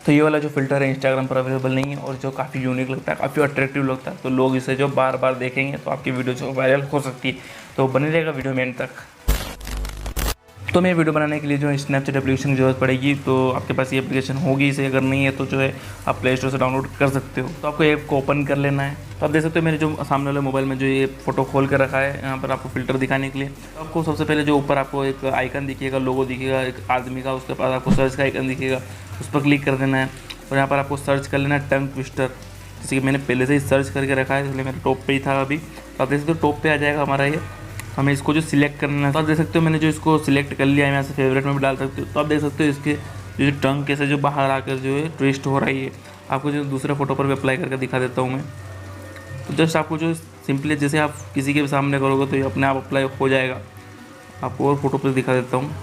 तो ये वाला जो फ़िल्टर है इंस्टाग्राम पर अवेलेबल नहीं है और जो काफ़ी यूनिक लगता है, काफ़ी अट्रैक्टिव लगता है, तो लोग इसे जो बार बार देखेंगे तो आपकी वीडियो जो वायरल हो सकती है। तो बने रहेगा वीडियो में एंड तक। तो मैं वीडियो बनाने के लिए जो है स्नैपचैट एप्लीकेशन की ज़रूरत पड़ेगी। तो आपके पास ये एप्लीकेशन होगी, इसे अगर नहीं है तो जो है आप प्ले स्टोर से डाउनलोड कर सकते हो। तो आपको ऐप को ओपन कर लेना है। तो आप देख सकते हो मेरे जो सामने वाले मोबाइल में जो ये फ़ोटो खोल कर रखा है, यहाँ पर आपको फ़िल्टर दिखाने के लिए। तो आपको सबसे पहले जो ऊपर आपको एक आइकन दिखेगा, लोगो दिखेगा एक आदमी का, उसके पास आपको सर्च का आइकन दिखेगा, उस पर क्लिक कर देना है और यहाँ पर आपको सर्च कर लेना है टंग ट्विस्टर। जैसे कि मैंने पहले से ही सर्च करके रखा है, इसलिए मेरे टॉप पे ही था अभी। तो आप देख सकते हो टॉप पे आ जाएगा हमारा ये। हमें इसको जो सिलेक्ट करना है, तो आप देख सकते हो मैंने जो इसको सिलेक्ट कर लिया है, मैं यहाँ से फेवरेट में भी डाल सकते हो। तो आप देख सकते हो इसके जो टंग कैसे जो बाहर आकर जो है ट्विस्ट हो रही है। आपको जो दूसरे फोटो पर भी अप्लाई करके दिखा देता हूँ मैं। तो जस्ट आपको जो सिंपली जैसे आप किसी के सामने करोगे तो ये अपने आप अप्लाई हो जाएगा। आपको और फोटो पर दिखा देता हूँ,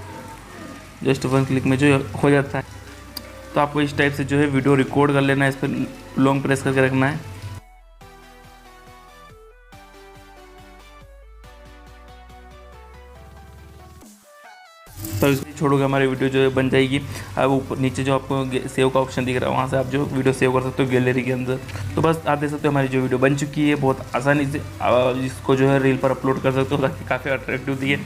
जस्ट वन क्लिक में जो हो जाता है। तो आपको इस टाइप से जो है वीडियो रिकॉर्ड कर लेना है, इस पर लॉन्ग प्रेस करके रखना है। तो इसमें छोड़ोगे हमारी वीडियो जो है बन जाएगी। अब ऊपर नीचे जो आपको सेव का ऑप्शन दिख रहा है, वहाँ से आप जो वीडियो सेव कर सकते हो गैलरी के अंदर। तो बस आप देख सकते हो हमारी जो वीडियो बन चुकी है, बहुत आसानी से इसको जो है रील पर अपलोड कर सकते हो, ताकि काफ़ी अट्रैक्टिव दिखे।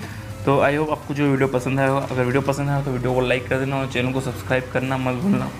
तो आई होप आपको जो वीडियो पसंद आएगा। अगर वीडियो पसंद आया तो वीडियो को लाइक कर देना और चैनल को सब्सक्राइब करना मत भूलना।